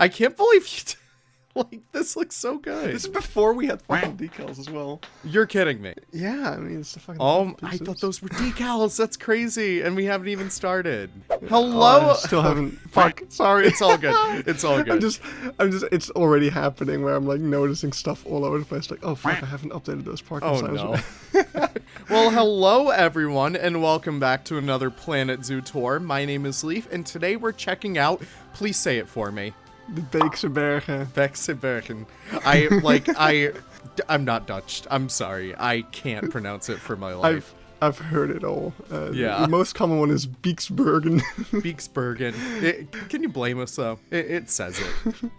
I can't believe you like, this looks so good. This is before we had fucking decals as well. You're kidding me. Yeah, I mean, it's the fucking... I thought those were decals. That's crazy. And we haven't even started. Hello. I still haven't... Fuck, sorry. It's all good. It's all good. I'm just, it's already happening where I'm like noticing stuff all over the place. Like, oh fuck, I haven't updated those parking signs. No. Well, hello everyone, and welcome back to another Planet Zoo tour. My name is Leaf, and today we're checking out, please say it for me. The Beekse Bergen. Beekse Bergen. I'm not Dutch. I'm sorry. I can't pronounce it for my life. I've heard it all. Yeah. The most common one is Beekse Bergen. Beekse Bergen. Can you blame us though? It says it.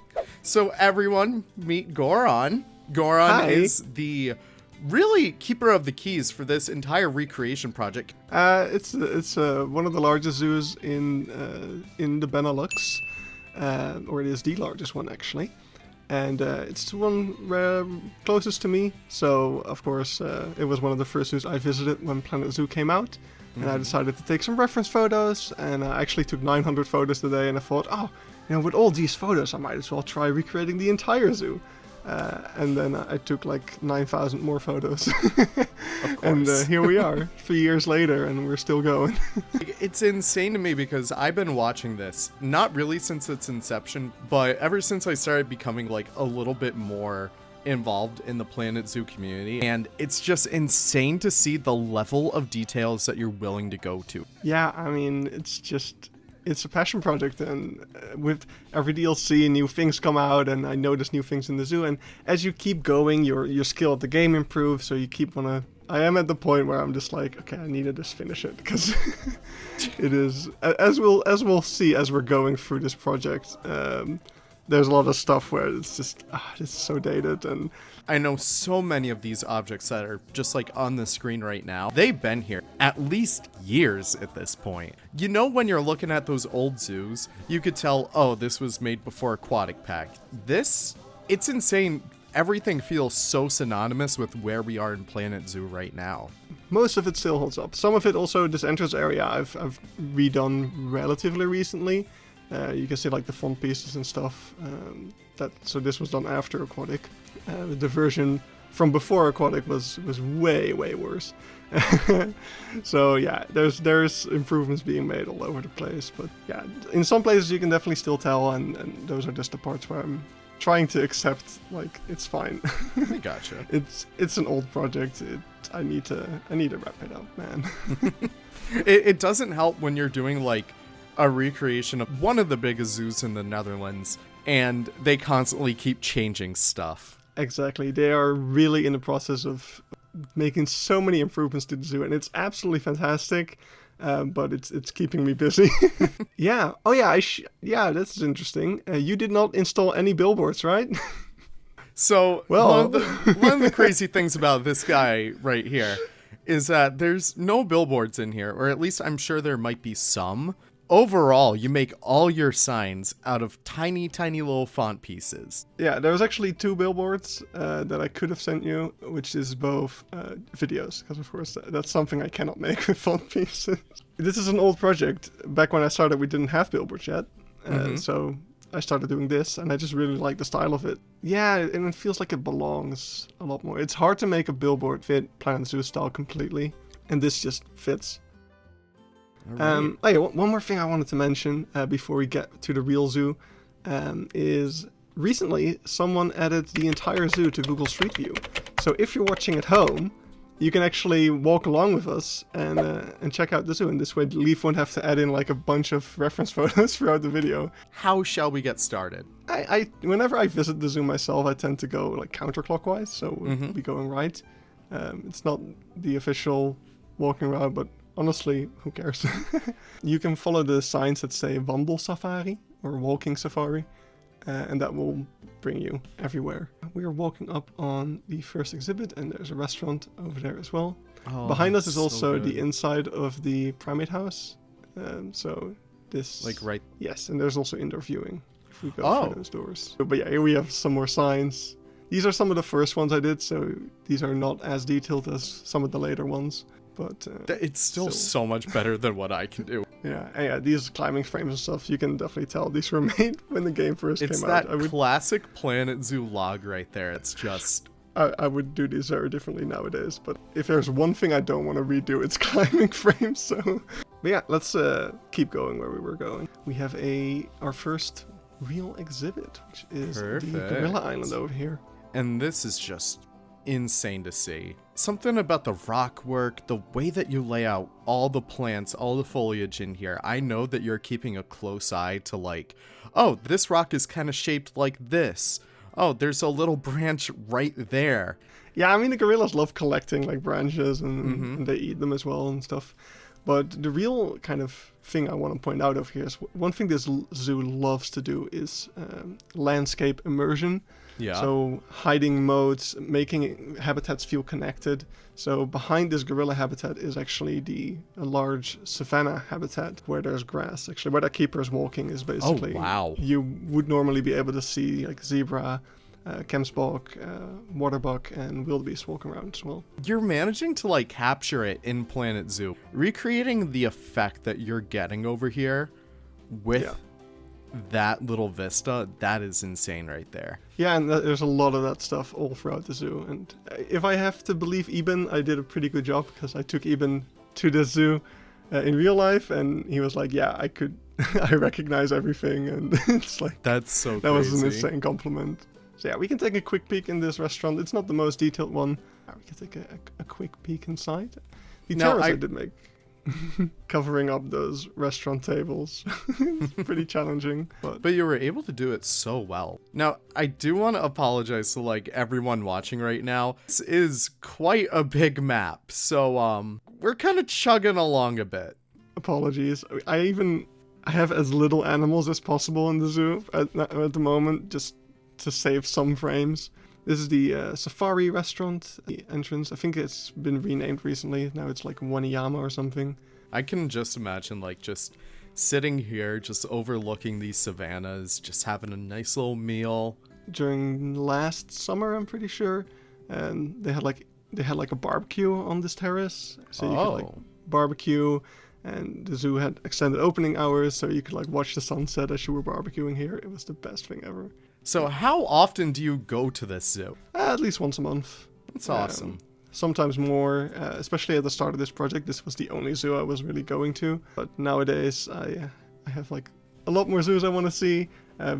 So everyone, meet Goran. Goran Hi. is the really keeper of the keys for this entire recreation project. It's one of the largest zoos in the Benelux. Or it is the largest one actually, and it's the one closest to me, so of course it was one of the first zoos I visited when Planet Zoo came out, and I decided to take some reference photos, and I actually took 900 photos today, and I thought, oh, you know, with all these photos I might as well try recreating the entire zoo. And then I took like 9,000 more photos. Of course. And here we are, 3 years later, and we're still going. It's insane to me because I've been watching this, not really since its inception, but ever since I started becoming like a little bit more involved in the Planet Zoo community, and it's just insane to see the level of details that you're willing to go to. Yeah, I mean, it's a passion project, and with every DLC new things come out, and I notice new things in the zoo, and as you keep going your skill at the game improves, so you keep I am at the point where I'm just like, okay, I need to just finish it, because it is, as we'll see as we're going through this project, there's a lot of stuff where it's just it's so dated. And I know so many of these objects that are just like on the screen right now. They've been here at least years at this point. You know, when you're looking at those old zoos, you could tell, oh, this was made before Aquatic Pack. It's insane. Everything feels so synonymous with where we are in Planet Zoo right now. Most of it still holds up. Some of it also, this entrance area I've redone relatively recently. You can see like the front pieces and stuff. So this was done after Aquatic. The version from before Aquatic was way worse. So yeah, there's improvements being made all over the place. But yeah, in some places you can definitely still tell, and those are just the parts where I'm trying to accept, like, it's fine. I gotcha. It's an old project. I need to wrap it up, man. It doesn't help when you're doing like a recreation of one of the biggest zoos in the Netherlands, and they constantly keep changing stuff. Exactly. They are really in the process of making so many improvements to the zoo, and it's absolutely fantastic, but it's keeping me busy. Yeah. Oh yeah, yeah, that's interesting. You did not install any billboards, right? So, well, one of the crazy things about this guy right here is that there's no billboards in here, or at least I'm sure there might be some. Overall, you make all your signs out of tiny little font pieces. Yeah, there was actually 2 billboards that I could have sent you, which is both videos, because of course that's something I cannot make with font pieces. This is an old project. Back when I started, we didn't have billboards yet, so I started doing this, and I just really like the style of it. Yeah, and it feels like it belongs a lot more. It's hard to make a billboard fit Planet Zoo style completely, and this just fits. Right. Oh yeah, one more thing I wanted to mention before we get to the real zoo is recently someone added the entire zoo to Google Street View. So if you're watching at home, you can actually walk along with us and check out the zoo. And this way, Leaf won't have to add in like a bunch of reference photos throughout the video. How shall we get started? Whenever I visit the zoo myself, I tend to go like counterclockwise, so we'll be going right. It's not the official walking route, but honestly, who cares? You can follow the signs that say Wandel Safari or Walking Safari, and that will bring you everywhere. We are walking up on the first exhibit, and there's a restaurant over there as well. Oh, behind us is also the inside of the primate house. So this... Like right... Yes, and there's also indoor viewing if we go through those doors. But yeah, here we have some more signs. These are some of the first ones I did, so these are not as detailed as some of the later ones. But it's still so much better than what I can do. Yeah, these climbing frames and stuff, you can definitely tell these were made when the game first It's came out. that classic Planet Zoo log right there. It's just... I would do these very differently nowadays, but if there's one thing I don't want to redo, it's climbing frames, so... But yeah, let's keep going where we were going. We have our first real exhibit, which is the Gorilla Island over here. And this is just insane to see. Something about the rock work, the way that you lay out all the plants, all the foliage in here. I know that you're keeping a close eye to like, oh, this rock is kind of shaped like this. Oh, there's a little branch right there. Yeah, I mean, the gorillas love collecting like branches and they eat them as well and stuff. But the real kind of thing I want to point out over here is one thing this zoo loves to do is landscape immersion. Yeah. So hiding modes, making habitats feel connected. So behind this gorilla habitat is actually a large savannah habitat where there's grass. Actually, where that keeper is walking is basically... Oh, wow. You would normally be able to see like zebra, Kemsbok, waterbuck, and wildebeest walking around as well. You're managing to like capture it in Planet Zoo, recreating the effect that you're getting over here with that little vista. That is insane right there. Yeah, and there's a lot of that stuff all throughout the zoo. And if I have to believe Eben, I did a pretty good job because I took Eben to the zoo in real life, and he was like, "Yeah, I could, I recognize everything," and it's like that's so. That was an insane compliment. So yeah, we can take a quick peek in this restaurant. It's not the most detailed one. We can take a quick peek inside. The terrace I did make, covering up those restaurant tables. It's pretty challenging. But you were able to do it so well. Now, I do want to apologize to like everyone watching right now. This is quite a big map, so we're kind of chugging along a bit. Apologies. I have as little animals as possible in the zoo at the moment, just to save some frames. This is the safari restaurant, the entrance. I think it's been renamed recently. Now it's like Waniyama or something. I can just imagine like just sitting here, just overlooking these savannas, just having a nice little meal. During last summer, I'm pretty sure, and they had like a barbecue on this terrace, so you could like barbecue. And the zoo had extended opening hours, so you could like watch the sunset as you were barbecuing here. It was the best thing ever. So how often do you go to this zoo? At least once a month. That's awesome. Sometimes more, especially at the start of this project. This was the only zoo I was really going to. But nowadays, I have like a lot more zoos I want to see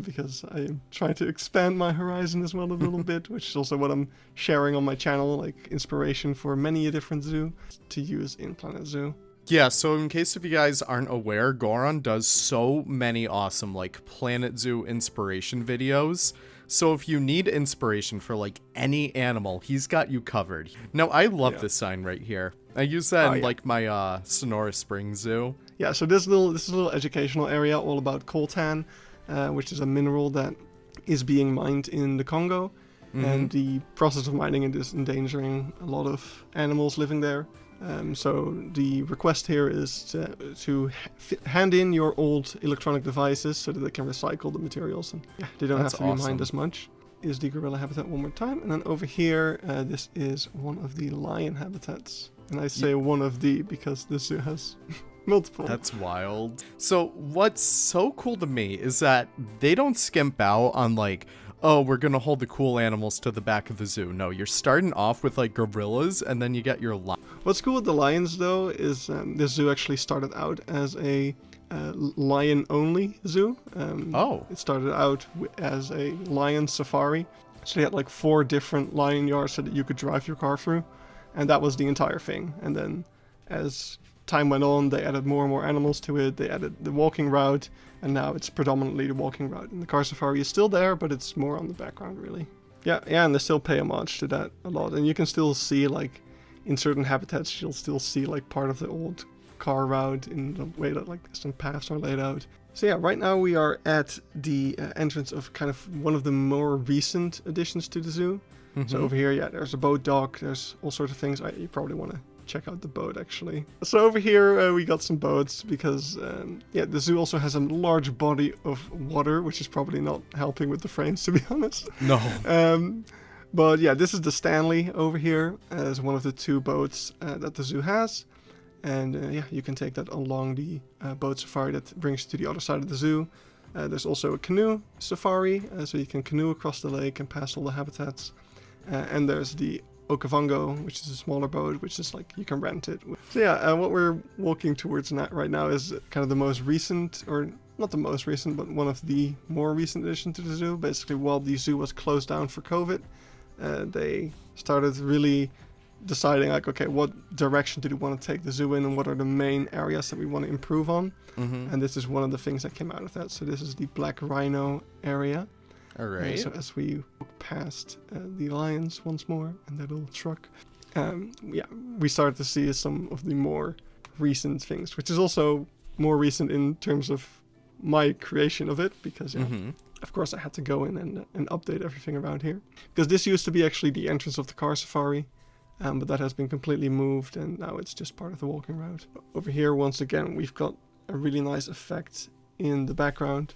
because I am trying to expand my horizon as well a little bit, which is also what I'm sharing on my channel, like inspiration for many a different zoo to use in Planet Zoo. Yeah, so in case if you guys aren't aware, Goron does so many awesome like Planet Zoo inspiration videos. So if you need inspiration for like any animal, he's got you covered. Now, I love this sign right here. I use that in like my Sonora Springs Zoo. Yeah, so this is a little educational area all about coltan, which is a mineral that is being mined in the Congo. And the process of mining it is endangering a lot of animals living there. So the request here is to hand in your old electronic devices so that they can recycle the materials and they don't have to be mined as much. Is the gorilla habitat one more time, and then over here this is one of the lion habitats, and I say one of the because this zoo has multiple. That's wild. So what's so cool to me is that they don't skimp out on like, oh, we're gonna hold the cool animals to the back of the zoo. No, you're starting off with like gorillas, and then you get your lion. What's cool with the lions, though, is this zoo actually started out as a lion-only zoo. It started out as a lion safari. So they had like 4 different lion yards so that you could drive your car through, and that was the entire thing. And then as time went on, they added more and more animals to it. They added the walking route, and now it's predominantly the walking route. And the car safari is still there, but it's more on the background, really. Yeah, and they still pay homage to that a lot. And you can still see, like, in certain habitats, you'll still see, like, part of the old car route in the way that, like, some paths are laid out. So yeah, right now we are at the entrance of kind of one of the more recent additions to the zoo. So over here, there's a boat dock. There's all sorts of things. You probably want to check out the boat, actually. So over here we got some boats because the zoo also has a large body of water, which is probably not helping with the frames, to be honest. No. But yeah, this is the Stanley over here as one of the 2 boats that the zoo has. And yeah, you can take that along the boat safari that brings you to the other side of the zoo. There's also a canoe safari, so you can canoe across the lake and past all the habitats. And there's the Okavango, which is a smaller boat, which is like you can rent it. So yeah, what we're walking towards right now is kind of the most recent, or not the most recent, but one of the more recent additions to the zoo. Basically, while the zoo was closed down for COVID, they started really deciding like, okay, what direction do we want to take the zoo in, and what are the main areas that we want to improve on. And this is one of the things that came out of that. So this is the black rhino area. All right. So as we walk past the lions once more and that little truck, yeah, we started to see some of the more recent things, which is also more recent in terms of my creation of it, because of course I had to go in and update everything around here, because this used to be actually the entrance of the car safari, but that has been completely moved and now it's just part of the walking route. Over here, once again, we've got a really nice effect in the background,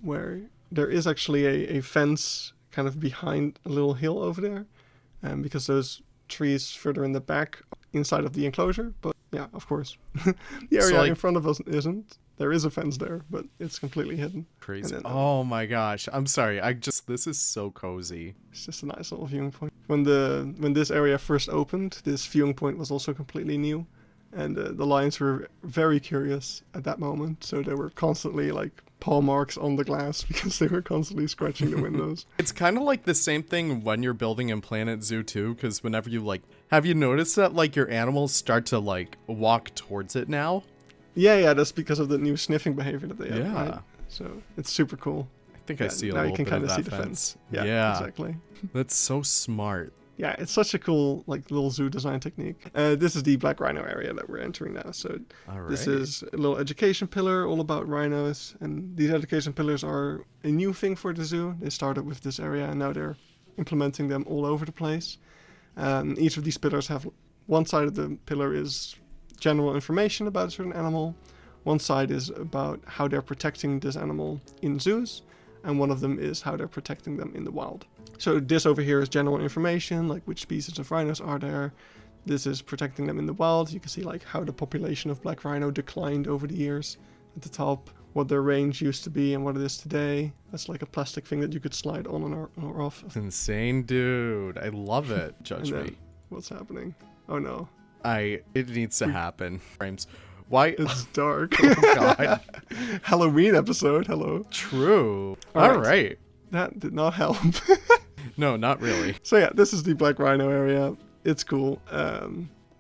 where there is actually a fence kind of behind a little hill over there, because those trees further in the back inside of the enclosure. But yeah, of course, the area in front of us isn't. There is a fence there, but it's completely hidden. Crazy. Oh my gosh. I'm sorry. This is so cozy. It's just a nice little viewing point. When this area first opened, this viewing point was also completely new. And the lions were very curious at that moment. So they were constantly like paw marks on the glass because they were constantly scratching the windows. It's kind of like the same thing when you're building in Planet Zoo too, because whenever you have you noticed that like your animals start to like walk towards it now? Yeah, that's because of the new sniffing behavior that they have. Yeah. Right? So it's super cool. I think I see a little bit of that fence. Yeah, exactly. That's so smart. Yeah, it's such a cool like little zoo design technique. This is the black rhino area that we're entering now. So this is a little education pillar all about rhinos. And these education pillars are a new thing for the zoo. They started with this area and now they're implementing them all over the place. Each of these pillars have, one side of the pillar is general information about a certain animal. One side is about how they're protecting this animal in zoos, and one of them is how they're protecting them in the wild. So this over here is general information, like which species of rhinos are there. This is protecting them in the wild. You can see like how the population of black rhino declined over the years at the top, what their range used to be and what it is today. That's like a plastic thing that you could slide on or off. It's insane, dude. I love it. Judge me. What's happening? Oh no. It needs to happen. Frames. Why? It's dark. Oh god. Halloween episode. Hello. True. All right. That did not help. No, not really. So yeah, this is the black rhino area. It's cool. There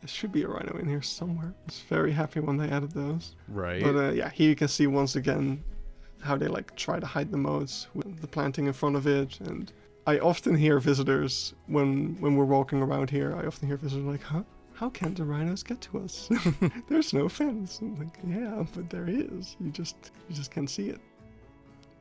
should be a rhino in here somewhere. I was very happy when they added those. Right. But yeah, here you can see once again how they like try to hide the moats with the planting in front of it. And I often hear visitors when we're walking around here. I often hear visitors like, "Huh? How can the rhinos get to us? There's no fence." I'm like, yeah, but there is. You just can't see it.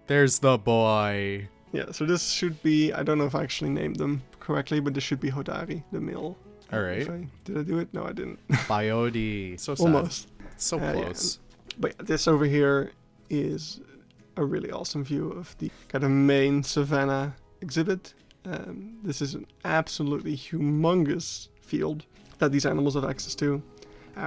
There's the boy. Yeah, so this should be, I don't know if I actually named them correctly, but this should be Hodari, the male. All right. Did I do it? No, I didn't. Biode. So sad. Almost. So close. Yeah. But yeah, this over here is a really awesome view of the kind of main savannah exhibit. This is an absolutely humongous field that these animals have access to,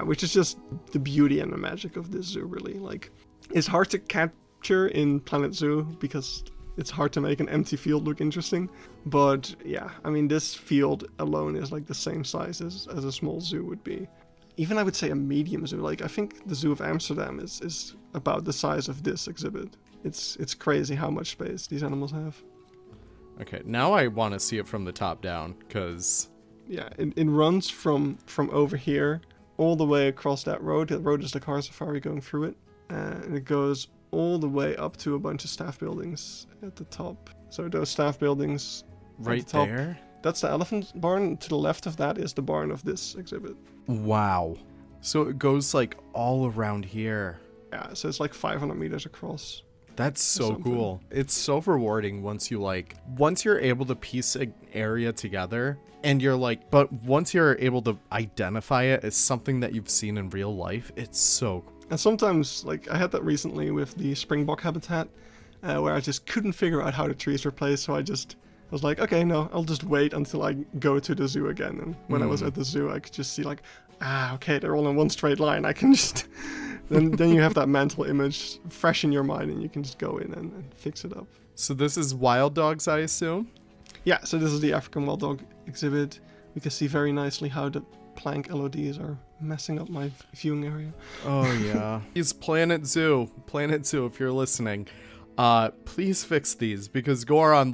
which is just the beauty and the magic of this zoo, really. Like, it's hard to capture in Planet Zoo because it's hard to make an empty field look interesting. But yeah, I mean, this field alone is like the same size as a small zoo would be. Even I would say a medium zoo. Like, I think the Zoo of Amsterdam is about the size of this exhibit. It's crazy how much space these animals have. Okay, now I want to see it from the top down, because... Yeah, it runs from over here all the way across that road. That road is the car safari going through it. And it goes all the way up to a bunch of staff buildings at the top. So those staff buildings right at the top, there? That's the elephant barn. To the left of that is the barn of this exhibit. Wow. So it goes like all around here. Yeah, so it's like 500 meters across. That's so cool. It's so rewarding once you're able to piece an area together and you're like, but once you're able to identify it as something that you've seen in real life, it's so cool. And sometimes, like, I had that recently with the springbok habitat, where I just couldn't figure out how the trees were placed, so I was like, okay, no, I'll just wait until I go to the zoo again. And when I was at the zoo, I could just see, like, okay, they're all in one straight line. I can just then you have that mental image fresh in your mind, and you can just go in and fix it up. So this is wild dogs, I assume? Yeah, so this is the African wild dog exhibit. We can see very nicely how the plank LODs are messing up my viewing area. Oh yeah. Please, Planet Zoo, if you're listening, please fix these, because Goron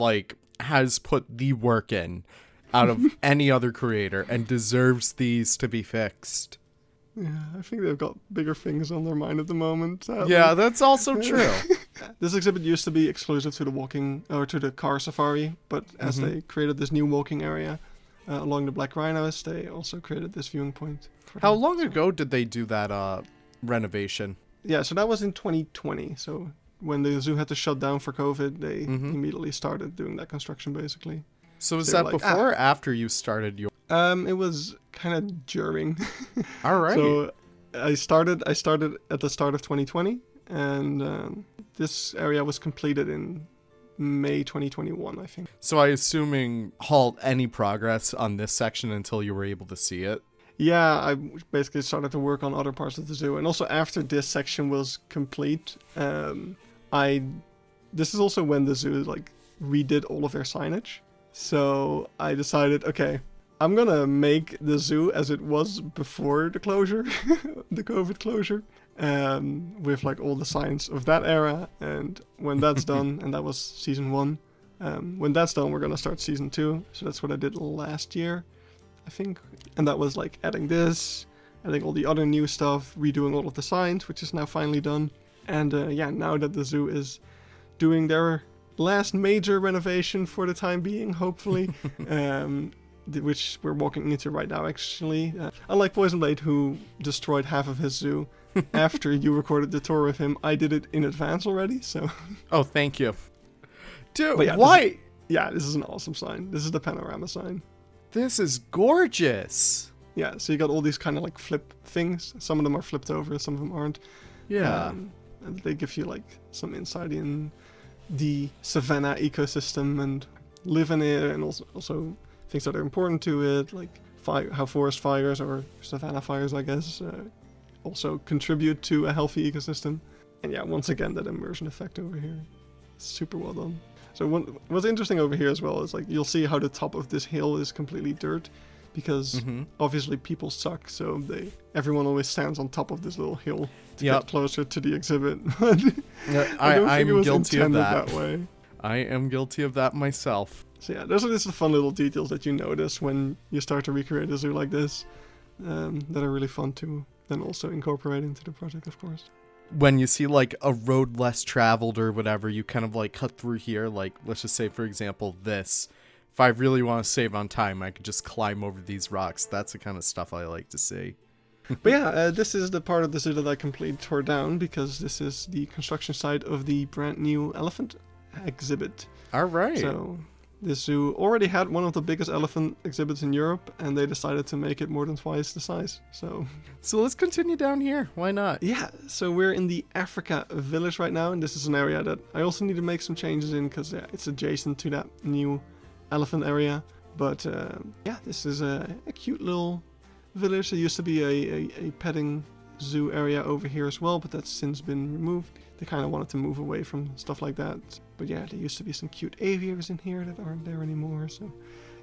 has put the work in out of any other creator and deserves these to be fixed. Yeah, I think they've got bigger things on their mind at the moment. Sadly. Yeah, that's also true. This exhibit used to be exclusive to the car safari, but as they created this new walking area along the Black Rhinos, they also created this viewing point. How long ago did they do that renovation? Yeah, so that was in 2020. So when the zoo had to shut down for COVID, they immediately started doing that construction, basically. So was that before or after you started your... It was kind of during. All right. So I started at the start of 2020, and this area was completed in May 2021, I think. So I assuming halt any progress on this section until you were able to see it? Yeah, I basically started to work on other parts of the zoo, and also after this section was complete, this is also when the zoo redid all of their signage. So I decided, okay, I'm gonna make the zoo as it was before the closure, the COVID closure, with all the signs of that era. And when that's done, and that was season 1, when that's done, we're gonna start season 2. So that's what I did last year, I think. And that was adding this, adding all the other new stuff, redoing all of the signs, which is now finally done. And now that the zoo is doing their last major renovation for the time being, hopefully, which we're walking into right now, actually. Unlike Poison Blade, who destroyed half of his zoo after you recorded the tour with him, I did it in advance already, so... Oh, thank you. Dude, yeah, why? This is an awesome sign. This is the panorama sign. This is gorgeous. Yeah, so you got all these kind of flip things. Some of them are flipped over, some of them aren't. Yeah. And they give you some insight in the savannah ecosystem and live in it, and also things that are important to it, how forest fires or savannah fires, I guess, also contribute to a healthy ecosystem. And yeah, once again, that immersion effect over here, super well done. So what's interesting over here as well is you'll see how the top of this hill is completely dirt, because obviously people suck, so everyone always stands on top of this little hill to get closer to the exhibit. I'm guilty of that way. I am guilty of that myself. So yeah, those are just the fun little details that you notice when you start to recreate a zoo like this, that are really fun to then also incorporate into the project, of course. When you see a road less traveled or whatever, you kind of cut through here. Let's just say, for example, this. If I really want to save on time, I could just climb over these rocks. That's the kind of stuff I like to see. But yeah, this is the part of the zoo that I completely tore down, because this is the construction site of the brand new elephant exhibit. All right. So this zoo already had one of the biggest elephant exhibits in Europe, and they decided to make it more than twice the size. So let's continue down here. Why not? Yeah, so we're in the Africa village right now, and this is an area that I also need to make some changes in, because it's adjacent to that new elephant area. But this is a cute little village. There used to be a petting zoo area over here as well, but that's since been removed. They kind of wanted to move away from stuff like that. But yeah, there used to be some cute aviaries in here that aren't there anymore. So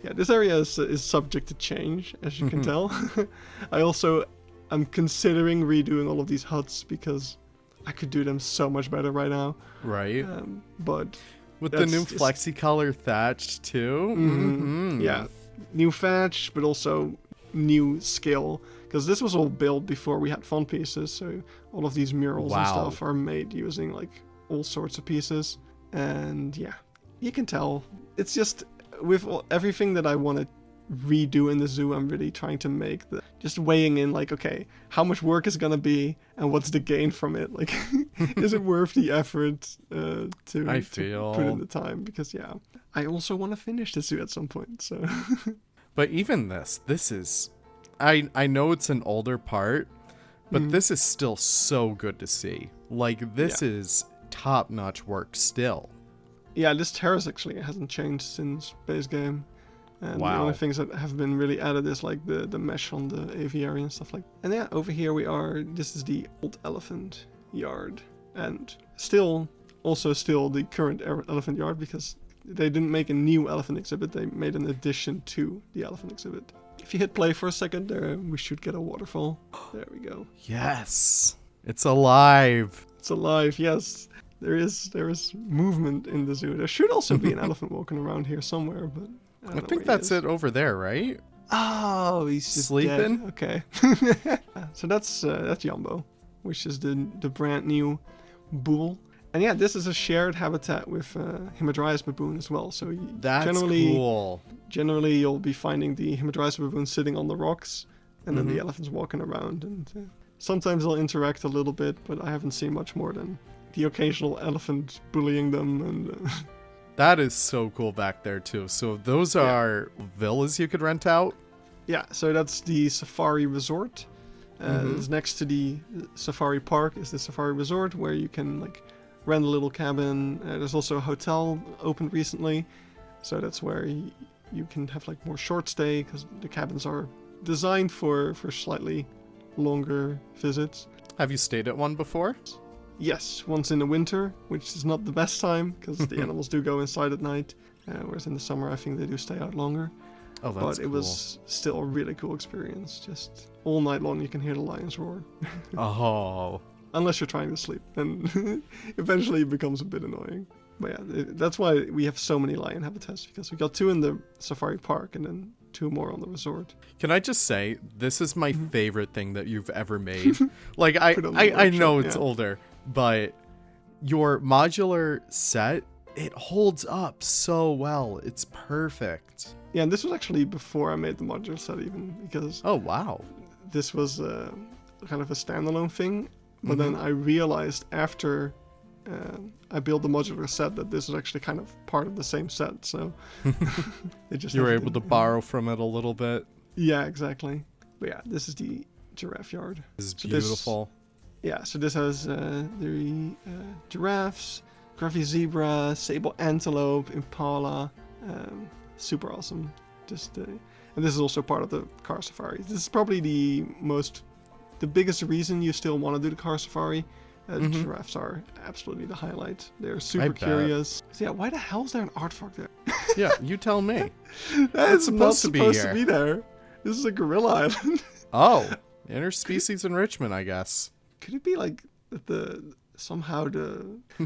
yeah, this area is subject to change, as you can tell. I'm considering redoing all of these huts, because I could do them so much better right now. Right. But with the new flexi-color thatch too. Yeah, new thatch, but also new scale, because this was all built before we had font pieces, so all of these murals and stuff are made using all sorts of pieces. And yeah, you can tell it's just with everything that I want to redo in the zoo, I'm really trying to make just weighing in okay, how much work is gonna be and what's the gain from it, is it worth the effort to put in the time, because yeah, I also want to finish the zoo at some point. So but even this is, I know it's an older part, but this is still so good to see. This is top-notch work still. Yeah, this terrace actually hasn't changed since base game. And Wow. the only things that have been really added is like the mesh on the aviary and stuff like that. And yeah, over here we are, this is the old elephant yard. And still the current elephant yard, because they didn't make a new elephant exhibit, they made an addition to the elephant exhibit. If you hit play for a second, we should get a waterfall. There we go. Yes. It's alive. It's alive, yes. There is movement in the zoo. There should also be an elephant walking around here somewhere, but I don't know think where he that's is. it over there, right? Oh, he's just Sleeping? dead. Okay. So that's Jumbo, which is the brand new bull. And yeah, this is a shared habitat with Hamadryas baboon as well. So That's generally, cool. Generally, you'll be finding the Hamadryas baboon sitting on the rocks, and then Mhm. the elephants walking around. And sometimes they'll interact a little bit, but I haven't seen much more than the occasional elephant bullying them. And That is so cool back there too. So those are villas you could rent out? yeah, so that's the safari resort. Mhm. It's next to the safari park is the safari resort, where you can like rent a little cabin. There's also a hotel opened recently, so that's where you can have like more short stay, because the cabins are designed for slightly longer visits. Have you stayed at one before? Yes, once in the winter, which is not the best time, because the animals do go inside at night, whereas in the summer I think they do stay out longer. Oh, that's But it was still a really cool experience. Just all night long you can hear the lions roar. Oh. Unless you're trying to sleep, then eventually it becomes a bit annoying. But yeah, that's why we have so many lion habitats, because we got 2 in the safari park and then 2 more on the resort. Can I just say, this is my favorite thing that you've ever made. Like, Put on the I know workshop, it's yeah. older, but your modular set, it holds up so well. It's perfect. Yeah, and this was actually before I made the modular set even, because Oh, wow. this was kind of a standalone thing. But then I realized after I built the modular set that this was actually kind of part of the same set. So it just You were have able to borrow from it a little bit. Yeah, exactly. But yeah, this is the giraffe yard. This is So beautiful. So this has the giraffes, Gruffy zebra, sable antelope, impala. Super awesome. And this is also part of the car safari. This is probably the biggest reason you still want to do the car safari. Giraffes are absolutely the highlight. They're super bet. curious. So yeah, why the hell is there an aardvark there? Yeah, you tell me. That's supposed to be here. there. This is a gorilla island. Oh, interspecies enrichment, I guess. Could it be like But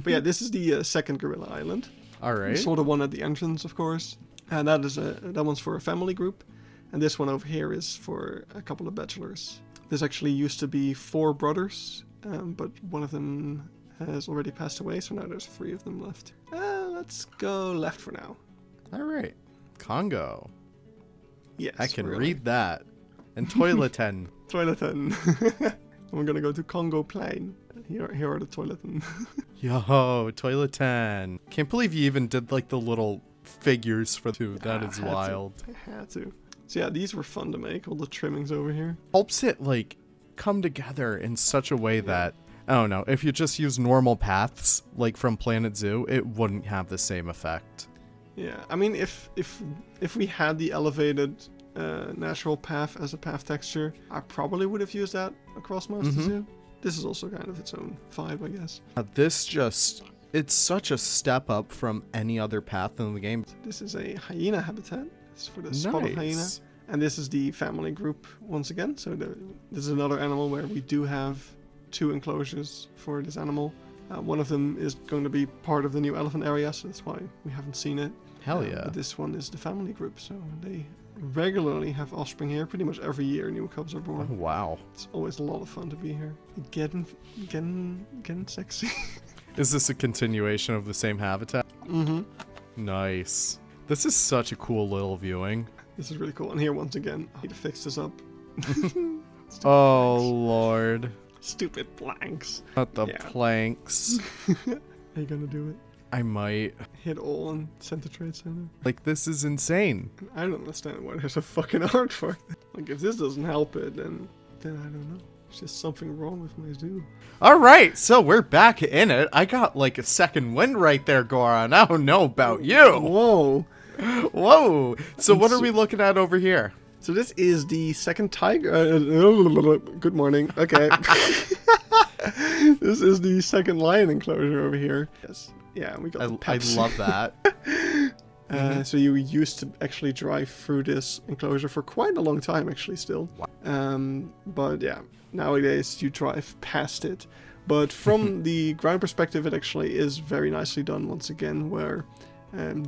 yeah, this is the second gorilla island. All You right. saw the one at the entrance, of course. And that one's for a family group. And this one over here is for a couple of bachelors. This actually used to be 4 brothers, but one of them has already passed away, so now there's 3 of them left. Let's go left for now. All right. Congo. Yes, I can we're gonna- read that. And toiletten. Toiletten. We're gonna go to Congo Plain. Here are the toiletten. Yo, toiletten. Can't believe you even did like the little figures for two. That is I had to. wild. I had to. So yeah, these were fun to make, all the trimmings over here. Helps it like come together in such a way that, I don't know, if you just use normal paths like from Planet Zoo, it wouldn't have the same effect. Yeah, I mean, if we had the elevated natural path as a path texture, I probably would have used that across most of the zoo. This is also kind of its own vibe, I guess. It's such a step up from any other path in the game. This is a hyena habitat. It's for the spotted hyena. And this is the family group once again. So this is another animal where we do have 2 enclosures for this animal. One of them is going to be part of the new elephant area, so that's why we haven't seen it. Hell yeah. But this one is the family group, so they regularly have offspring here. Pretty much every year new cubs are born. Oh, wow. It's always a lot of fun to be here. Getting sexy. Is this a continuation of the same habitat? Mm-hmm. Nice. This is such a cool little viewing. This is really cool. And here, once again, I need to fix this up. Oh, Lord. Stupid planks. Not the Yeah. planks. Are you gonna do it? I might. Hit all and Center Trade Center? Like, this is insane. I don't understand why there's a fucking artwork. Like, if this doesn't help it, then I don't know. There's just something wrong with my zoo. All right, so we're back in it. I got like a second wind right there, Goran. I don't know about you. Whoa. Whoa. So what are we looking at over here? So this is the second tiger. Good morning. Okay. This is the second lion enclosure over here. Yes. Yeah, we got the I pets. love that. So you used to actually drive through this enclosure for quite a long time, actually, still. But yeah, nowadays you drive past it. But from the ground perspective, it actually is very nicely done once again, where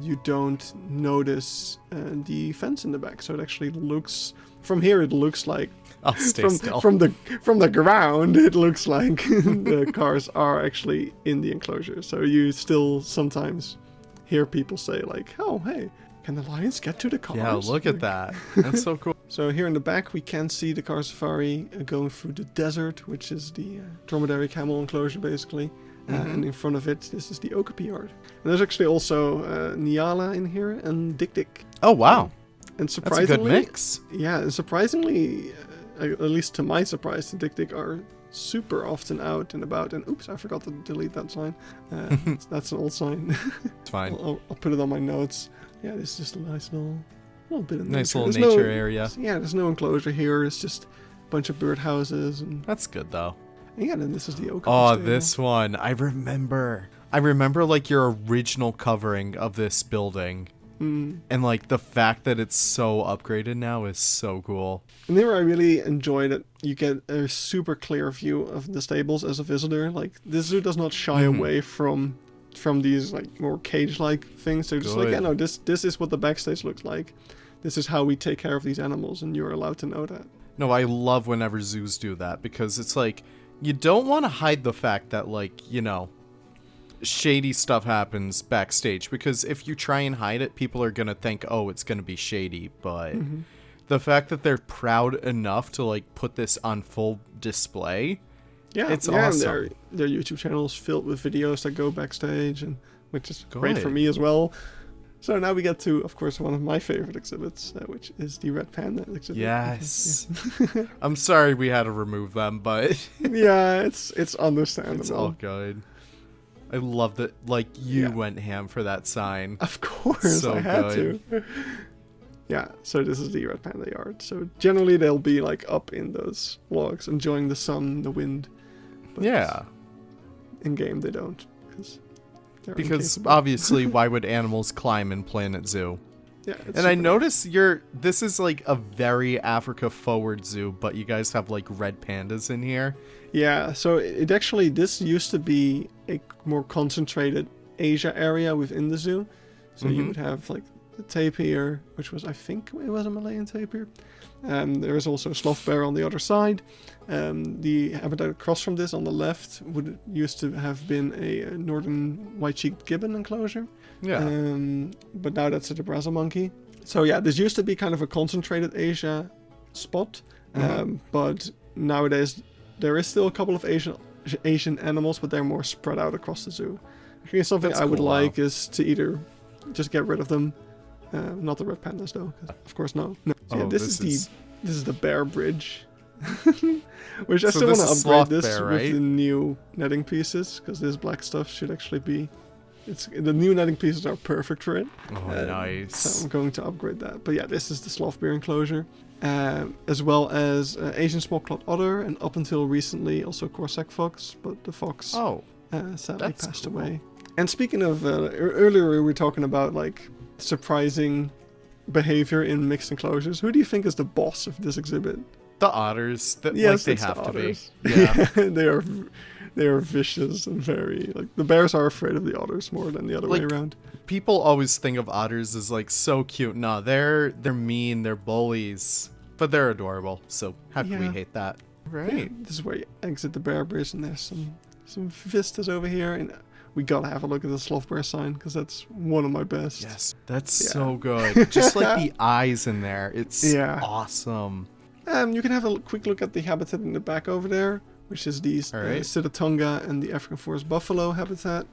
you don't notice the fence in the back. So it actually looks, from here it looks like, I'll stay still. from the ground, it looks like the cars are actually in the enclosure. So you still sometimes hear people say like, "Oh, hey, can the lions get to the cars?" Yeah, look at that. That's so cool. So here in the back, we can see the car safari going through the desert, which is the dromedary camel enclosure, basically. And in front of it, this is the okapi yard. And there's actually also Nyala in here and Dik Dik. Oh, wow. And That's a surprisingly, good mix. yeah, and surprisingly, at least to my surprise, the Dik Dik are super often out and about. And oops, I forgot to delete that sign. That's an old sign. It's fine. I'll put it on my notes. Yeah, this is just a nice little bit of Nice nature. little There's nature area. Yeah, there's no enclosure here. It's just a bunch of birdhouses and That's good, though. yeah. Then this is the oak. Oh, this one. I remember like your original covering of this building. And like the fact that it's so upgraded now is so cool. And there I really enjoy that you get a super clear view of the stables as a visitor. Like this zoo does not shy away from these like more cage-like things. They're just like, yeah, no, this is what the backstage looks like. This is how we take care of these animals, and you're allowed to know that. No, I love whenever zoos do that because it's like you don't want to hide the fact that like, you know, shady stuff happens backstage, because if you try and hide it, people are gonna think, oh, it's gonna be shady. But the fact that they're proud enough to like put this on full display, it's awesome. And their YouTube channel is filled with videos that go backstage, and which is great for me as well. So now we get to, of course, one of my favorite exhibits, which is the red panda exhibit. Yes. I'm sorry we had to remove them, but yeah, it's understandable. It's all good. I love that, like, you went ham for that sign. Of course, So I had to. Yeah, so this is the red panda yard. So generally they'll be, like, up in those logs, enjoying the sun, the wind. But yeah. in-game they don't, because obviously, why would animals climb in Planet Zoo? Yeah, and I notice this is, like, a very Africa-forward zoo, but you guys have, like, red pandas in here. Yeah, so this used to be a more concentrated Asia area within the zoo. So you would have like the tapir, which was, I think it was a Malayan tapir. There is also a sloth bear on the other side. The habitat across from this on the left used to have been a northern white-cheeked gibbon enclosure. Yeah. But now that's a Brazil monkey. So yeah, this used to be kind of a concentrated Asia spot. But nowadays there is still a couple of Asian animals, but they're more spread out across the zoo. I think something I would like is to either just get rid of them. Not the red pandas though, of course no. So yeah, this is the bear bridge, which I still want to upgrade this with the new netting pieces, because this black stuff should actually be. The new netting pieces are perfect for it. Oh, nice. So I'm going to upgrade that. But yeah, this is the sloth bear enclosure. As well as Asian small-clawed otter, and up until recently also Corsac fox, but the fox sadly passed away. And speaking of, earlier we were talking about like surprising behavior in mixed enclosures. Who do you think is the boss of this exhibit? The otters. Yes, like they have to be. Yeah. They are vicious and very, like, the bears are afraid of the otters more than the other way around. People always think of otters as like so cute. No, they're mean, they're bullies, but they're adorable. So how can we hate that? Right. Yeah, this is where you exit the bear bridge, and there's some vistas over here, and we gotta have a look at the sloth bear sign, because that's one of my best. Yes, that's so good. Just like the eyes in there, it's awesome. You can have a quick look at the habitat in the back over there, which is these Sitatunga and the African forest buffalo habitat.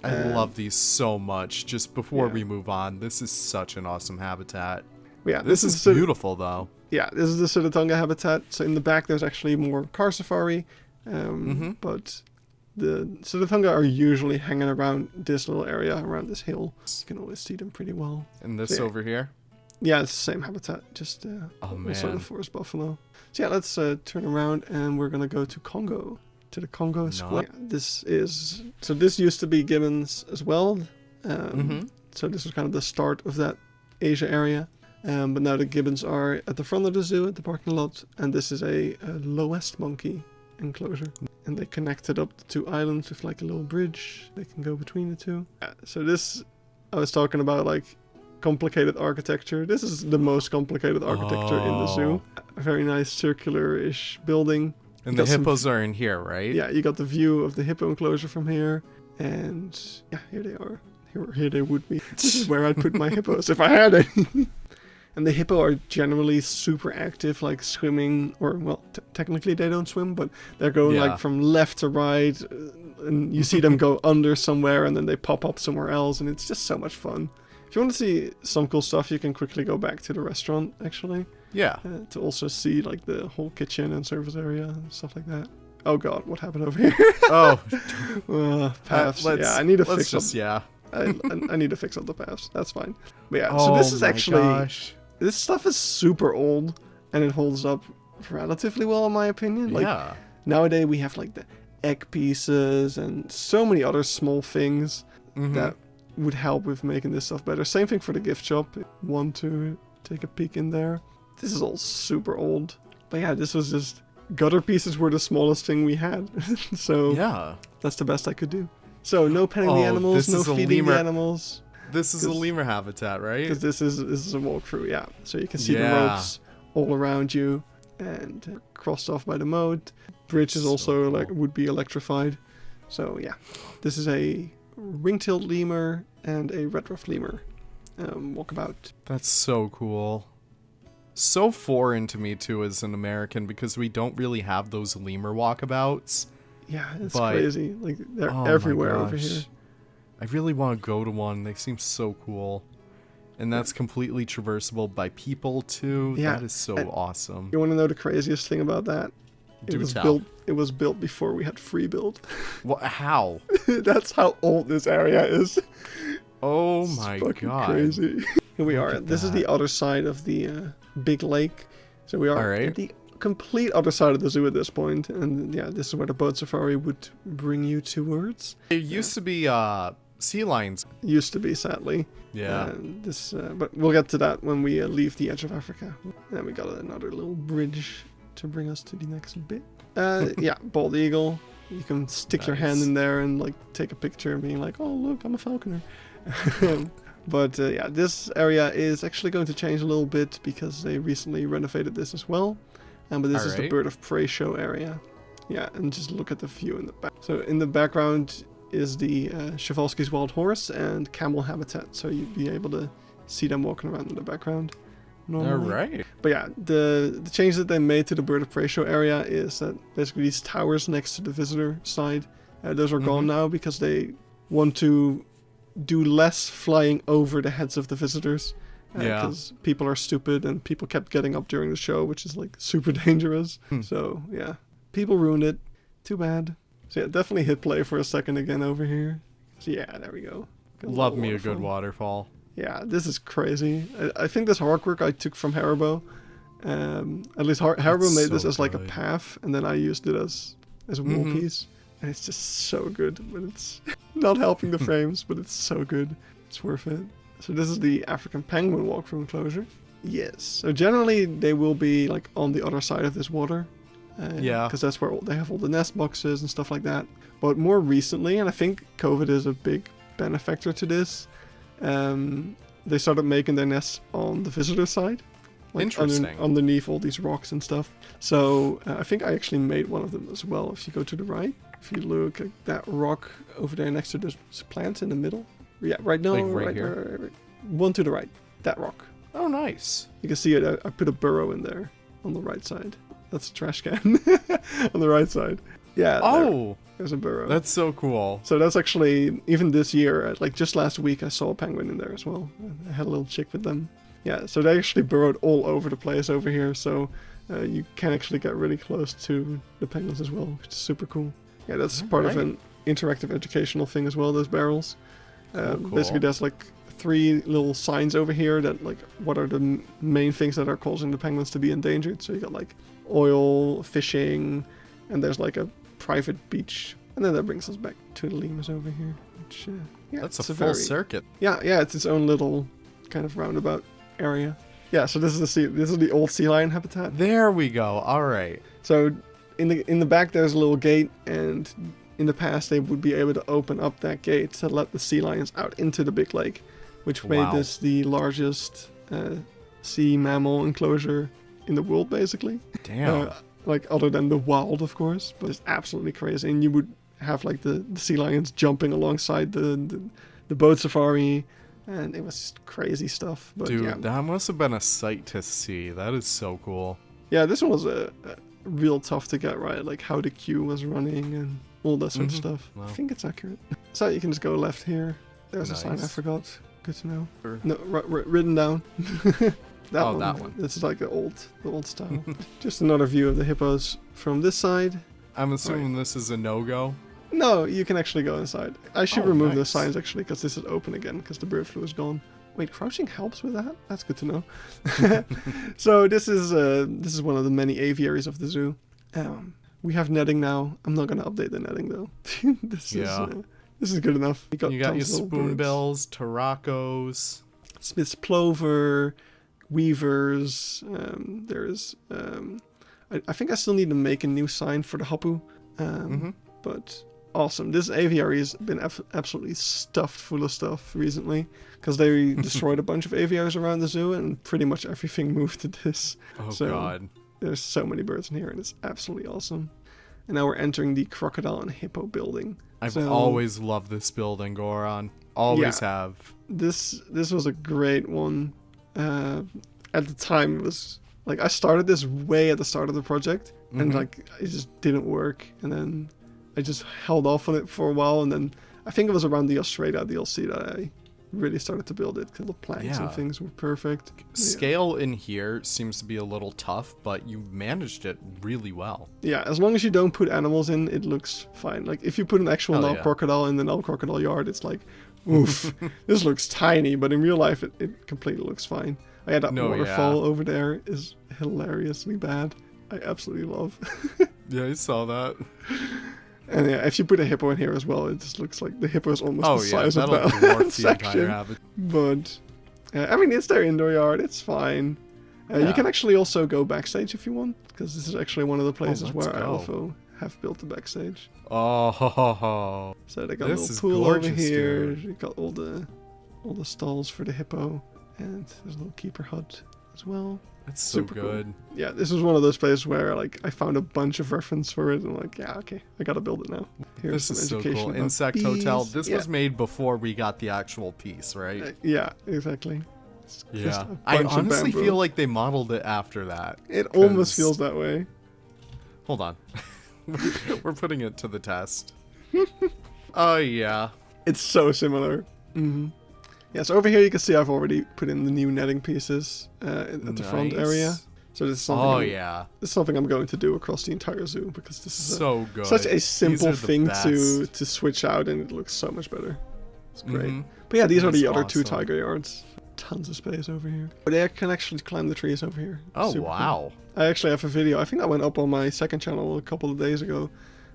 I love these so much. Just before we move on, this is such an awesome habitat. Yeah, this is beautiful though. Yeah, this is the Sitatunga habitat. So in the back there's actually more car safari, but the fungi are usually hanging around this little area, around this hill. You can always see them pretty well. And this over here? Yeah, it's the same habitat, just also the forest buffalo. So yeah, let's turn around and we're gonna go to Congo, to the Congo Square. This used to be gibbons as well. So this was kind of the start of that Asia area. But now the gibbons are at the front of the zoo, at the parking lot, and this is a lowest monkey enclosure. And they connected up the two islands with like a little bridge. They can go between the two. So this, I was talking about like complicated architecture. This is the most complicated architecture in the zoo. A very nice circular-ish building. And the hippos are in here, right? Yeah, you got the view of the hippo enclosure from here. And yeah, here they are. Here they would be. This is where I'd put my hippos if I had any. And the hippo are generally super active, like swimming, or well, technically they don't swim, but they're going like from left to right, and you see them go under somewhere, and then they pop up somewhere else, and it's just so much fun. If you want to see some cool stuff, you can quickly go back to the restaurant, actually. Yeah. To also see like the whole kitchen and service area and stuff like that. Oh god, what happened over here? Paths. I need to fix up. I need to fix up the paths. That's fine. But yeah, so this is actually... This stuff is super old, and it holds up relatively well, in my opinion. Like, nowadays we have like the egg pieces and so many other small things that would help with making this stuff better. Same thing for the gift shop. Want to take a peek in there. This is all super old. But yeah, this was just... Gutter pieces were the smallest thing we had. So that's the best I could do. So no petting the animals, no feeding the animals. This is a lemur habitat, right? Because this is a walkthrough, yeah. So you can see the ropes all around you, and crossed off by the moat. Bridge is also cool. Would be electrified. So yeah, this is a ring-tailed lemur and a red-ruffed lemur walkabout. That's so cool. So foreign to me too as an American, because we don't really have those lemur walkabouts. Yeah, it's crazy. Like they're everywhere over here. I really want to go to one. They seem so cool. And that's completely traversable by people too. Yeah, that is so awesome. You want to know the craziest thing about that? It was built before we had free build. What? How? That's how old this area is. Oh my god. Crazy. Here we are. This is the other side of the big lake. So we are at the complete other side of the zoo at this point. And yeah, this is where the boat safari would bring you towards. It used to be sea lions. Used to be, sadly. Yeah. But we'll get to that when we leave the edge of Africa. And we got another little bridge to bring us to the next bit. Yeah, bald eagle. You can stick your hand in there and like take a picture and being like, oh look, I'm a falconer. But yeah, this area is actually going to change a little bit because they recently renovated this as well. But this is the bird of prey show area. Yeah, and just look at the view in the back. So in the background is the Przewalski's wild horse and camel habitat. So you'd be able to see them walking around in the background normally. Alright. But yeah, the change that they made to the bird of prey show area is that basically these towers next to the visitor side, those are gone now because they want to do less flying over the heads of the visitors. Because people are stupid and people kept getting up during the show, which is like super dangerous. So yeah, people ruined it. Too bad. So yeah, definitely hit play for a second again over here. So yeah, there we go. Love me a good waterfall. Yeah, this is crazy. I think this artwork I took from Haribo. At least Haribo made this as like a path, and then I used it as a wall piece. And it's just so good. But it's not helping the frames, but it's so good. It's worth it. So this is the African penguin walkthrough enclosure. Yes. So generally they will be like on the other side of this water. Because that's where they have all the nest boxes and stuff like that. But more recently, and I think COVID is a big benefactor to this, they started making their nests on the visitor side. Like interesting. Underneath all these rocks and stuff. So I think I actually made one of them as well. If you go to the right, if you look at that rock over there next to this plant in the middle. Yeah, right now. Like right here? Right. One to the right. That rock. Oh, nice. You can see it. I put a burrow in there on the right side. That's a trash can on the right side. Yeah. There's a burrow. That's so cool. So that's actually, even this year, like just last week, I saw a penguin in there as well. I had a little chick with them. Yeah, so they actually burrowed all over the place over here. So you can actually get really close to the penguins as well, which is super cool. Yeah, that's part of an interactive educational thing as well, those barrels. Cool. Basically, there's like 3 little signs over here that like what are the main things that are causing the penguins to be endangered. So you got like oil, fishing, and there's like a private beach. And then that brings us back to the lemurs over here. Which, yeah, that's a full circuit. Yeah, it's its own little kind of roundabout area. Yeah, so this is the old sea lion habitat. There we go. All right. So in the back there's a little gate, and in the past they would be able to open up that gate to let the sea lions out into the big lake, which made this the largest sea mammal enclosure in the world, basically. Damn. Like other than the wild, of course, but it's absolutely crazy. And you would have like the sea lions jumping alongside the boat safari. And it was just crazy stuff. But dude, yeah. that must have been a sight to see. That is so cool. Yeah, this one was a real tough to get right, like how the queue was running and all that sort of stuff. Wow. I think it's accurate. So you can just go left here. There's a sign I forgot. Good to know. Sure. No, written down. that one. This is like the old style. Just another view of the hippos from this side. I'm assuming this is a no-go. No, you can actually go inside. I should remove those signs actually, because this is open again, because the bird flu is gone. Wait, crouching helps with that? That's good to know. So this is one of the many aviaries of the zoo. We have netting now. I'm not going to update the netting though. This is good enough. You got your spoonbills, taracos, Smith's plover, weavers. There's I think I still need to make a new sign for the hapu. But awesome. This aviary has been absolutely stuffed full of stuff recently, because they destroyed a bunch of aviaries around the zoo and pretty much everything moved to this. Oh, so God. There's so many birds in here and it's absolutely awesome. And now we're entering the crocodile and hippo building. I've always loved this building, Goran. Always have. This was a great one. At the time, it was like I started this way at the start of the project, and like it just didn't work, and then I just held off on it for a while, and then I think it was around the Australia DLC that I really started to build it, because the planks and things were perfect. Scale in here seems to be a little tough, but you managed it really well. Yeah, as long as you don't put animals in, it looks fine. Like if you put an actual Nile crocodile in the Nile crocodile yard, it's like, oof, this looks tiny, but in real life it completely looks fine. I had that waterfall over there is hilariously bad. I absolutely love. Yeah, I saw that. And yeah, if you put a hippo in here as well, it just looks like the hippo is almost the size of that section. But I mean, it's their indoor yard. It's fine. You can actually also go backstage if you want, because this is actually one of the places where I also have built the backstage. Oh, so they got a little pool over here. You got all the stalls for the hippo, and there's a little keeper hut as well. It's so super good. Cool. Yeah, this is one of those places where like I found a bunch of reference for it, and I'm like, yeah, okay, I gotta build it now. This is so cool. Insect Hotel. This was made before we got the actual piece, right? Yeah, exactly. I honestly feel like they modeled it after that. It almost feels that way. Hold on. We're putting it to the test. Oh, yeah. It's so similar. Yeah, so over here you can see I've already put in the new netting pieces at the front area. So this is something this is something I'm going to do across the entire zoo, because this is such a simple thing to switch out, and it looks so much better. It's great. But yeah, these are the other two tiger yards. Tons of space over here. But I can actually climb the trees over here. Oh, wow. Cool. I actually have a video. I think that went up on my second channel a couple of days ago.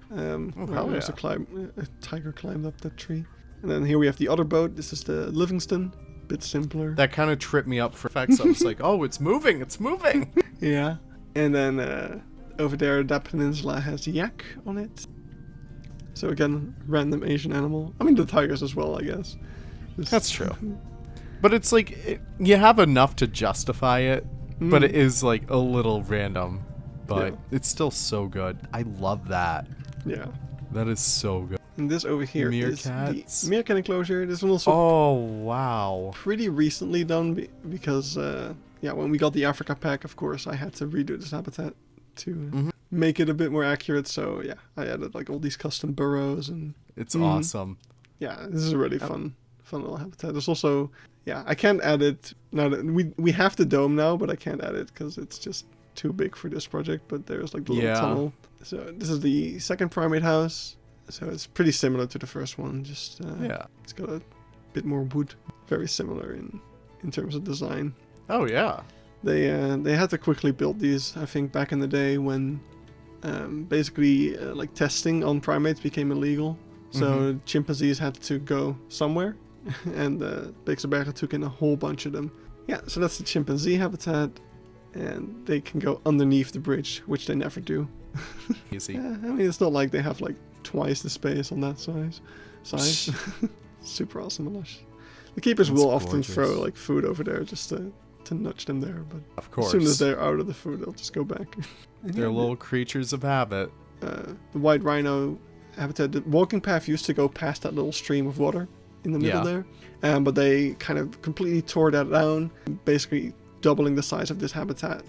Where a tiger climbed up that tree. And then here we have the other boat. This is the Livingston. Bit simpler. That kind of tripped me up for effects. I was like, oh, it's moving. It's moving. Yeah. And then over there, that peninsula has yak on it. So again, random Asian animal. I mean, the tigers as well, I guess. That's true. But it's like, you have enough to justify it, but it is like a little random. But it's still so good. I love that. Yeah. That is so good. And this over here is the meerkat enclosure. This one also pretty recently done, because when we got the Africa pack, of course, I had to redo this habitat to make it a bit more accurate. So yeah, I added like all these custom burrows, and it's awesome. Yeah, this is a really fun little habitat. There's also I can't add it now that we have the dome now, but I can't add it because it's just too big for this project. But there's like the little tunnel. So this is the second primate house. So it's pretty similar to the first one. Just Yeah. it's got a bit more wood. Very similar in terms of design. Oh yeah. They had to quickly build these. I think back in the day when basically like testing on primates became illegal. So chimpanzees had to go somewhere, and Beekse Bergen took in a whole bunch of them. Yeah, so that's the chimpanzee habitat, and they can go underneath the bridge, which they never do. Easy. Yeah, I mean, it's not like they have like twice the space on that size. Super awesome and lush. The keepers That's will often gorgeous. throw like food over there just to nudge them there, but Of course. as soon as they're out of the food, they'll just go back. And They're yeah, little creatures of habit. the white rhino habitat, the walking path used to go past that little stream of water in the middle there, but they kind of completely tore that down, basically doubling the size of this habitat,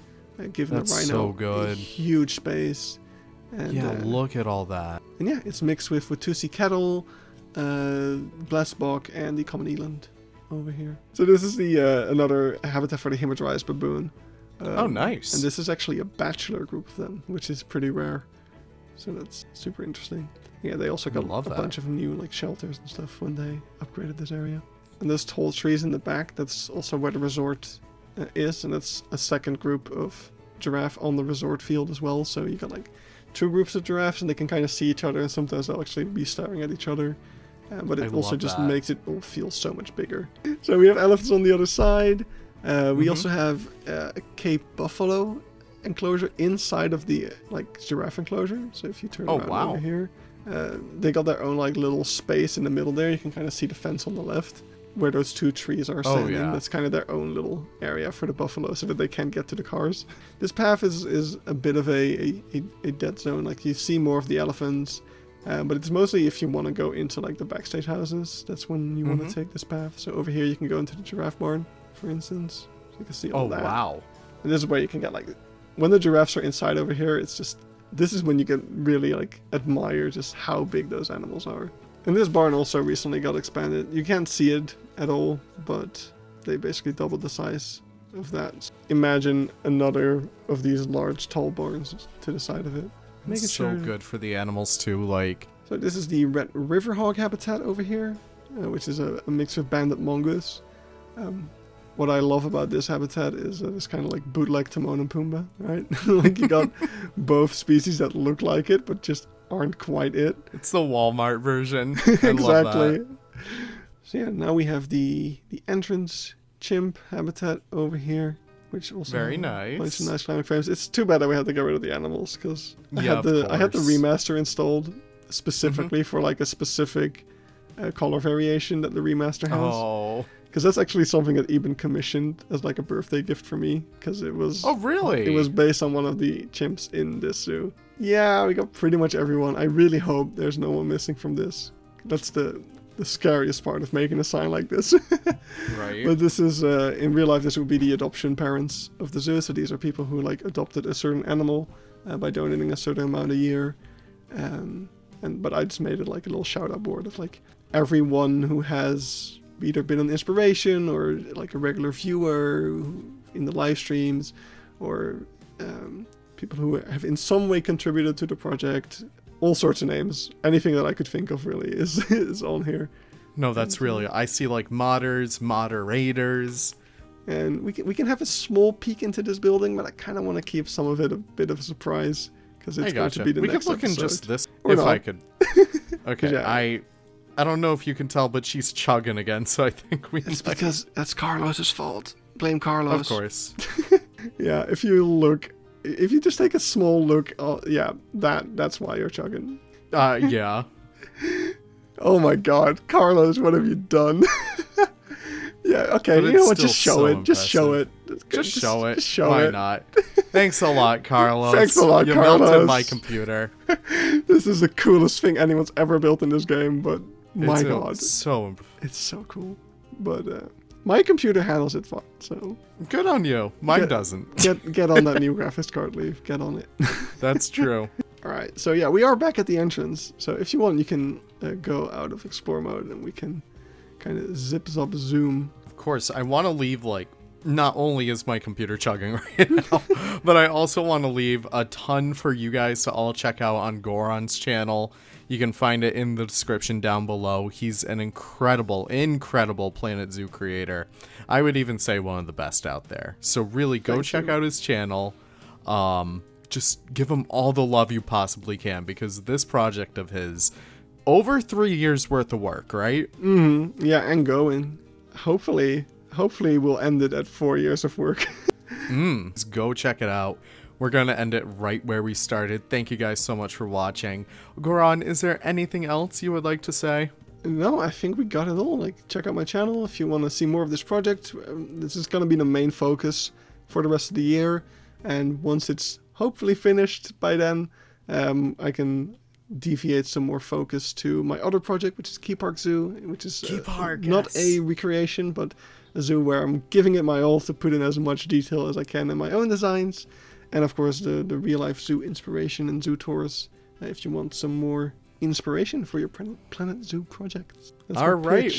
giving That's the rhino so a good. huge space. And, Yeah, look at all that. and yeah, it's mixed with Watusi kettle, Blessbok, and the common eland over here. So this is the another habitat for the Hippos baboon. Oh, nice. And this is actually a bachelor group of them, which is pretty rare. So that's super interesting. Yeah, they also got love a that. bunch of new like shelters and stuff when they upgraded this area. And there's tall trees in the back. That's also where the resort is, and that's a second group of giraffe on the resort field as well. So you got like two groups of giraffes, and they can kind of see each other, and sometimes they'll actually be staring at each other. But I it also love just that. makes it all feel so much bigger. So we have elephants on the other side. We also have a Cape buffalo enclosure inside of the like giraffe enclosure. So if you turn around over here, they got their own like little space in the middle there. You can kind of see the fence on the left where those two trees are standing. yeah. That's kind of their own little area for the buffalo so that they can't get to the cars. This path is a bit of a dead zone. Like you see more of the elephants, but it's mostly if you want to go into like the backstage houses. That's when you want to take this path. So over here you can go into the giraffe barn, for instance. So you can see all that. Oh wow. And this is where you can get like, when the giraffes are inside over here, it's just, this is when you can really like admire just how big those animals are. And this barn also recently got expanded. You can't see it at all, but they basically doubled the size of that. Imagine another of these large tall barns to the side of it. It's so good for the animals too, like. So this is the red river hog habitat over here, which is a mix of banded mongoose. What I love about this habitat is it's kind of like bootleg Timon and Pumbaa, right? Like you got both species that look like it, but just aren't quite it. It's the Walmart version. I Exactly. love that. So yeah, now we have the entrance chimp habitat over here, which also Very has a bunch nice. of nice climbing frames. It's too bad that we had to get rid of the animals because I Yeah, had the of course. remaster installed specifically for like a specific color variation that the remaster has. Oh. Because that's actually something that Eben commissioned as like a birthday gift for me. Because it was. Oh really? It was based on one of the chimps in this zoo. Yeah, we got pretty much everyone. I really hope there's no one missing from this. That's the scariest part of making a sign like this. Right. But this is, in real life, this would be the adoption parents of the zoo. So these are people who like adopted a certain animal by donating a certain amount a year. But I just made it like a little shout out board of like everyone who has either been an inspiration or like a regular viewer in the live streams, or people who have in some way contributed to the project. All sorts of names. Anything that I could think of really is on here. No, that's really. I see like modders, moderators. And we can have a small peek into this building, but I kind of want to keep some of it a bit of a surprise because it's going to be the we next could look episode. in just this Or if not. I could. Okay, Yeah. I don't know if you can tell, but she's chugging again, so I think we. It's because that's Carlos's fault. Blame Carlos. Of course. Yeah, if you just take a small look, yeah, that's why you're chugging. Yeah. Oh my God, Carlos, what have you done? Yeah, okay, But you know it's what? Just still show so it. Just show it. Just show it. Just show Why it. not? Thanks a lot, Carlos. Thanks a lot, you Carlos. melted my computer. This is the coolest thing anyone's ever built in this game, but my God, So it's so cool. But my computer handles it fine, so good on you. Mine Yeah. doesn't. get on that new graphics card, Leaf. Get on it. That's true. All right, so yeah, we are back at the entrance. So if you want, you can go out of explore mode, and we can kind of zip, zop, zoom. Of course, I want to leave like not only is my computer chugging right now, but I also want to leave a ton for you guys to all check out on Goron's channel. You can find it in the description down below. He's an incredible Planet Zoo creator. I would even say one of the best out there. So really go check out his channel. Just give him all the love you possibly can, because this project of his, over 3 years worth of work, right? Yeah, and going. Hopefully we'll end it at 4 years of work. Just go check it out. We're going to end it right where we started. Thank you guys so much for watching. Goron, is there anything else you would like to say? No, I think we got it all. Like, check out my channel if you want to see more of this project. This is going to be the main focus for the rest of the year. And once it's hopefully finished by then, I can deviate some more focus to my other project, which is Key Park Zoo, which is not a recreation, but a zoo where I'm giving it my all to put in as much detail as I can in my own designs. And of course the real life zoo inspiration and zoo tours, if you want some more inspiration for your Planet Zoo projects. All right.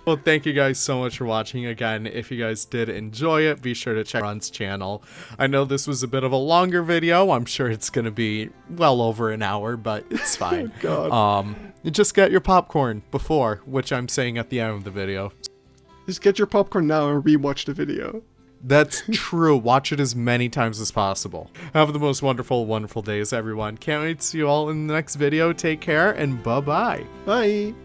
Well, thank you guys so much for watching. Again, if you guys did enjoy it, be sure to check Ron's channel. I know this was a bit of a longer video. I'm sure it's going to be well over an hour, but it's fine. Oh, God. Just get your popcorn before, which I'm saying at the end of the video. Just get your popcorn now and rewatch the video. That's true. Watch it as many times as possible. Have the most wonderful days, everyone. Can't wait to see you all in the next video. Take care, and bye-bye. Bye.